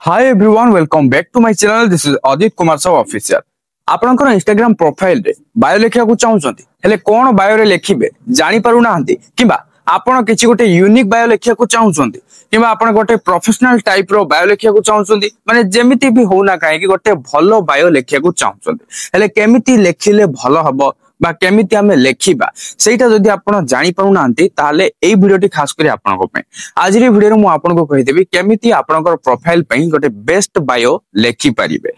Hi everyone, welcome back to my channel. This is Adit Kumar Sahu official. ଆପଣଙ୍କର Instagram profile ରେ bio ଲେଖିବାକୁ ଚାହୁଁଛନ୍ତି ହେଲେ କଣ ବାୟୋରେ ଲେଖିବେ ଜାଣି ପାରୁନାହାନ୍ତି କିମ୍ବା ଆପଣ କିଛି ଗୋଟେ ୟୁନିକ୍ ବାୟୋ ଲେଖିବାକୁ ଚାହୁଁଛନ୍ତି କିମ୍ବା ଆପଣ ଗୋଟେ ପ୍ରୋଫେସନାଲ ଟାଇପ ର ବାୟୋ ଲେଖିବାକୁ ଚାହୁଁଛନ୍ତି ମାନେ ଯେମିତି ବି ହଉନା କାହିଁକି ଗୋଟେ ଭଲ ବାୟୋ ଲେଖିବାକୁ ଚାହୁଁଛନ୍ତି ହେଲେ କେମିତି ଲେଖିଲେ ଭଲ ହବ বা কেমিতি আমি লেখিবা সেইটা যদি আপন জানি পাউনাহান্তি তাহলে এই ভিডিওটি খাস করে আপনক পই আজর ভিডিওরে মু আপনক কহিদেবি কেমিতি আপনকৰ প্রোফাইল পই গটে বেস্ট বায়ো লেখি পারিবে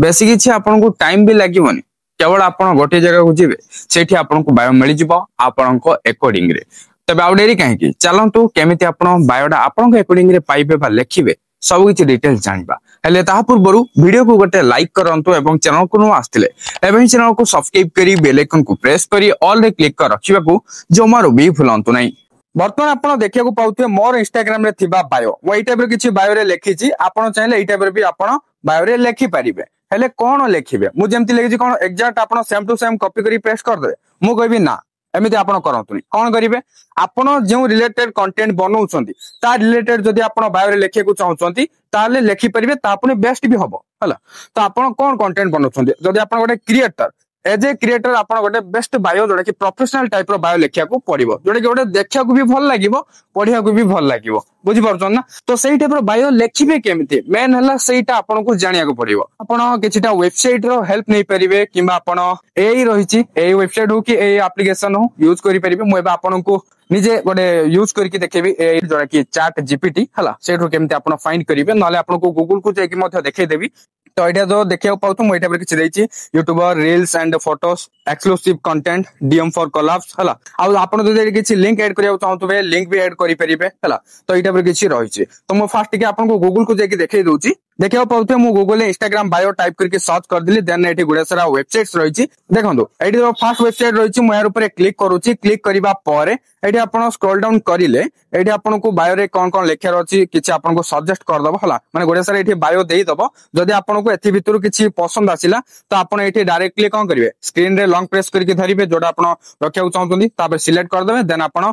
বেশি কিছু আপনক টাইম भी লাগিবনি কেবল আপন গোটে জায়গা কু জিবে সেठी আপনক বায়ো মিলিଯିବ আপনক অ্যাকর্ডিং রে তবে আউ ডেরি কাহিকি চলন্তু কেমিতি আপন বায়োটা আপনক অ্যাকর্ডিং রে পাইবে বা লেখিবে सब किसी डिटेल्स जानिबा हेले ताहा पूर्वरु वीडियो को गोटे लाइक करंतु एवं चैनल को आस्थिले एवं चैनल को सब्सक्राइब करी बेल आइकन को प्रेस करी ऑल रे क्लिक कर रखिबा को जोमारो भी भूलंतु नै बर्तमान आपण देखिया को पाउथे मोर इंस्टाग्राम रे थिबा बायो वो एई टाइप रे किछि बायो रे लेखिछि आपण चाहिले एई टाइप रे भी आपण बायो रे लेखि परिबे हेले कोन लेखिबे मु जेमति लेखिछि कोन एग्जैक्ट आपण सेम टू सेम कॉपी करी पेस्ट कर दे मु कहबी ना एमिति आपण करंतुनी कोन करिवे आपण जे रिलेटेड कंटेंट बनौछंती ता रिलेटेड जदी आपण बायो रे लेखे को चाहउछंती ताले लेखि परिबे ता पुनी बेस्ट भी हबो हला तो आपण कोन कंटेंट बनौछंती जदी आपण गोटे क्रिएटर एज ए क्रिएटर आपण गोटे बेस्ट बायो जोडा कि प्रोफेशनल टाइप रो बायो लेखिया को पड़िबो जोडा कि गोटे देखिया को भी भल लागिबो पढिया को भी भल लागिबो बुझि परछन ना तो सेही टाइप रो बायो लेखिबे केमिति मेन हला सेहीटा आपण को जानिया को पड़िबो आपण किछिटा वेबसाइट रो हेल्प नै परिबे किबा आपण एई रहिछि एई वेबसाइट हो कि एई एप्लीकेशन हो यूज करि परिबे मु एबा आपण को निजे गोटे यूज करके देखेबी ए जोडा कि चैट जीपीटी हला सेठो केमते आपण फाइंड करिवे नले आपण को गूगल को जाके मध्य देखे देबी तो एटा जो देखिया पाउ तो एटा पर किछ देछि YouTuber reels and photos exclusive content DM for collab हला आ आपण जदि किछ लिंक ऐड करिया चाहतबे लिंक भी ऐड करि परिबे हला तो एटा पर किछ रहिछि तो मो फास्ट के आपण को गूगल को जाके देखे दउछि देखिया पाउथे मु गूगल ले इंस्टाग्राम बायो टाइप करके सर्च कर दिली देन एठी गुडा सारा वेबसाइट्स रहिछि देखंतु एठी जो फर्स्ट वेबसाइट रहिछि मु यार ऊपर क्लिक करूछि क्लिक करिबा परे एठी आपण स्क्रॉल डाउन करिले एठी आपण को बायो रे कोन कोन लेखा रछि किछ आपण को सजेस्ट कर दबो हला माने गुडा सारा एठी बायो देई दबो जदि आपण को एथि भितरु किछ पसंद आसिला तो आपण एठी डायरेक्टली कोन करिवे स्क्रीन रे लॉन्ग प्रेस करके धरिबे जोडा आपण रखिया चाहउछन्ती तापर सिलेक्ट कर देबे देन आपण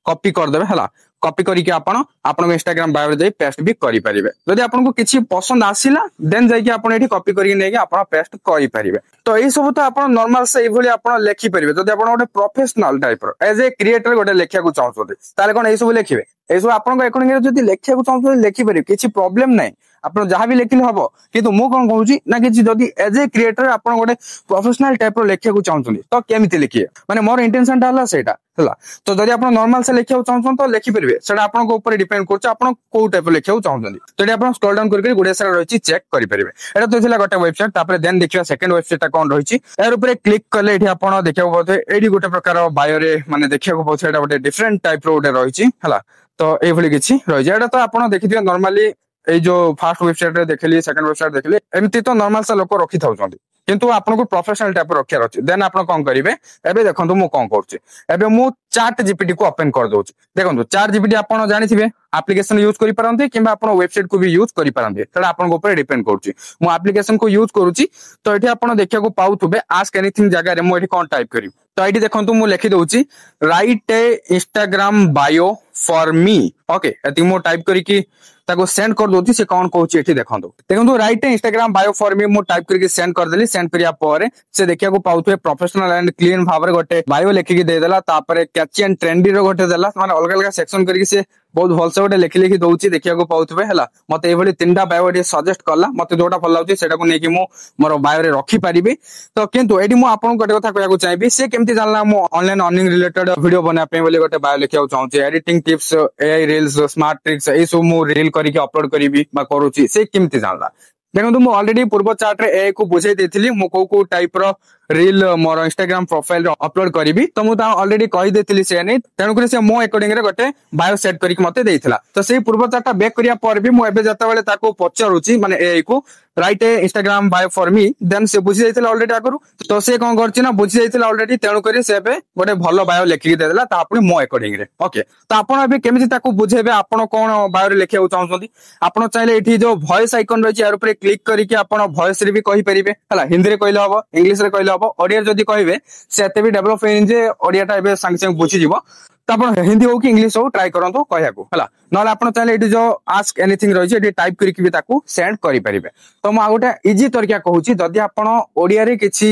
कॉपी कर देबे हला कॉपी करके आपण इंस्टाग्राम बायो रे जाई पेस्ट भी करि परिबे जदि आपण को किछि पसंद आसिला देन जाई कि आपण एठी कॉपी करके नेकी आपण पेस्ट करि परिबे तो एई सब तो आपण नॉर्मल से एभली आपण लेखि परिबे जदि आपण गोटे प्रोफेशनल टाइप रो एज ए क्रिएटर गोटे लेखिया को चाहउछथि ताले कोन एई सब लेखिबे एई सब आपण को अकॉर्डिंग रे जदि लेखिया को चाहउछथि लेखि परिबे किछि प्रॉब्लम नै आपण जहां भी लेखिले हबो किंतु मु कोन कहूची ना कि जदि एज ए क्रिएटर आपण गोटे प्रोफेशनल टाइप रो लेखिया को चाहउछथि तो केमिति लेखिए माने मोर इंटेंशन ता हला सेटा हला तो जदि आपण नॉर्मल से लेखिया चाहउछन तो लेखि परिबे सेटा आपण को ऊपर डिपेंड करछ आपण को टाइप लेखिया चाहउछन तो एटा आपण स्क्रॉल डाउन करके गुडे सारा रहिछि चेक करि परिबे एटा तो थिला गोटे वेबसाइट तापर देन देखिया सेकंड वेबसाइट ता कोन रहिछि यार ऊपर क्लिक करले एठी आपण देखिया बोथे एडी गोटे प्रकार बायो रे माने देखिया को बोथे एटा गोटे डिफरेंट टाइप रो गोटे रहिछि हला तो ए भली किछि रहि एटा तो आपण देखिथियो नॉर्मली ए जो फर्स्ट वेबसाइट रे देखली सेकंड वेबसाइट देखली एमती तो नॉर्मल से लोक रखि थाउछन्ती किंतु आपन को प्रोफेशनल टाइप रखिया अछि देन आपन कोन करिवे एबे देखंतु मु कोन करछि एबे मु चैट जीपीटी को ओपन कर दोछि देखंतु चैट जीपीटी आपन जानिथिबे एप्लीकेशन यूज करि पारंती किबा आपन वेबसाइट को भी यूज करि पारंती सेटा आपन को ऊपर डिपेंड करछि मु एप्लीकेशन को यूज करूछि तो एठी आपन देखिया को पाउथुबे आस्क एनीथिंग जगह रे मु एठी कोन टाइप करिव तो एठी देखंतु मु लिखि दोछि write a Instagram bio for me okay एति मु टाइप करि कि ताको सेंड कर दोछि से कोन कहूछि एठी देखंतु right a Instagram bio for मी मु टाइप करके सेंड कर देली सेंड करिया परे से देखिया को पाउथुबे प्रोफेशनल एंड क्लीन भाबरे गोटे बायो लेखि के दे देला तापरे कैची एंड ट्रेंडी रो गोटे देला माने अलग अलग सेक्शन करके से बहुत भलसे गोटे लिखि लिखि दउछि देखिया को पाउथुबे हला मते एभली तीनटा बायो एठी सजेस्ट करला मते जोटा भल लाउछि सेटा को नेकी मु मोर बायो रे रखि परिबे तो किंतु एठी मु आपन गोटे कथा कहया को चाहिबी से केमति जानला मु ऑनलाइन अर्निंग रिलेटेड वीडियो बना पे बोले गोटे बायो लिखिया चाहूछि editing tips AI reels smart tricks ए सब मु रील करके अपलोड करिवि बा करूछि से केमति जानला देखंतु मु ऑलरेडी पूर्व चार्ट रे ए को बुझाई देथिली मु को टाइप रो रील मोर इंस्टाग्राम प्रोफाइल रो अपलोड करिवि तो मु ता ऑलरेडी कहि देथिली से नै तेनु करे से मो अकॉर्डिंग रे गोटे बायो सेट करके मते देइथिला तो सेही पूर्व चार्ट बैक करिया पर भी मु एबे जता बेले ताको पचरुची माने ए को write a Instagram bio for me देन से बुझी जाइथिला ऑलरेडी आगरु तो से कोन करछि ना बुझी जाइथिला ऑलरेडी तेनु करे से एबे गोटे भलो बायो लेखि के देदेला ता आपन मो अकॉर्डिंग रे ओके तो आपण एबे केमिति ताको बुझेबे आपण कोन बायो रे लेखिया चाहउछन्ती आपण चाहिले एठी जो वॉइस आइकन रहिछि यार ऊपर क्लिक करके आपण वॉइस रे भी कहि परिबे हला हिंदी रे कहले हबो इंग्लिश रे कहले हबो ओडिया जदी कहिबे से एते भी डेवलप हेइन जे ओडियाटा एबे संग संग बुझी जिवो तो आप हिंदी हो कि इंग्लिश हो ट्राई करंतु कहयाको हला नले आपण चाहे एटी जो आस्क एनीथिंग रही है टाइप करके भी ताकू सेंड करि परिबे। तो मु गोटे इजी तरीका कहूची जदि आपण ओडिया रे किछि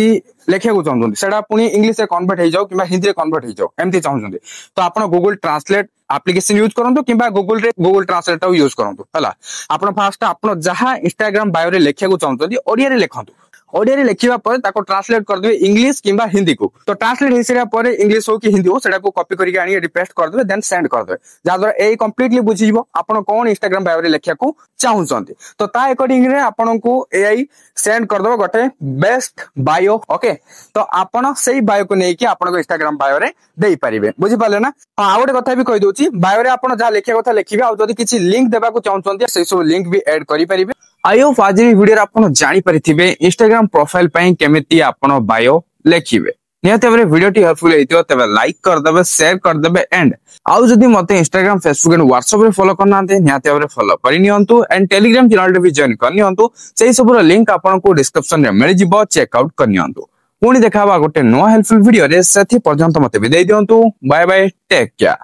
लेखिया को चाहउछन सेडा पुनी इंग्लिश रे कन्वर्ट हे जाऊ किबा हिंदी रे कन्वर्ट हे जाऊ एमती चाहउछन तो आपण गूगल ट्रांसलेट एप्लीकेशन यूज करंतु किबा गूगल ट्रांसलेट यूज करंतु हला आपण फास्ट आपण जहां इंस्टाग्राम बायो रे लेखिया को चाहउछन ओडिया रे लेखंतु ओडिया रे लेखिबा पर ताको ट्रांसलेट कर देबे इंग्लिश किबा हिंदी को तो ट्रांसलेट हे सरिया पर इंग्लिश हो कि हिंदी हो सेडा को कॉपी करके आनी एडी पेस्ट कर देबे देन सेंड कर देबे जा द्वारा ए कंप्लीटली बुझी जिवो आपण कोन इंस्टाग्राम बायो रे लेखिया को चाहउछंती तो ता अकॉर्डिंग रे आपण को एआई सेंड कर देबो गटे बेस्ट बायो ओके तो आपण सेही बायो को नै कि आपण को इंस्टाग्राम बायो रे देई परिबे बुझी पाले ना आ गोटे कथा भी कहि दोची बायो रे आपण जा लेखिया कथा लेखिबे आ जदी किछि लिंक देबा को चाहउछंती से सब लिंक भी ऐड करि परिबे। आई होप आज वीडियो आपण जानि परिथिबे इंस्टाग्राम प्रोफाइल पई केमिति आपण बायो लेखिबे नियत भाबरे वीडियो टी हेल्पफुल हेतियो तबे लाइक कर देबे शेयर कर देबे एंड आउ जदी मते इंस्टाग्राम फेसबुक एंड व्हाट्सएप रे फॉलो करना आते नियत भाबरे फॉलो करि नियंतु एंड टेलीग्राम चैनल रे भी जॉइन कर नियंतु सेही सब लिंक आपण को डिस्क्रिप्शन रे मिल जिवो चेक आउट कर नियंतु पुनी देखाबा गोटे नो हेल्पफुल वीडियो रे सेथि पर्यंत मते विदाई दियंतु बाय बाय टेक केयर।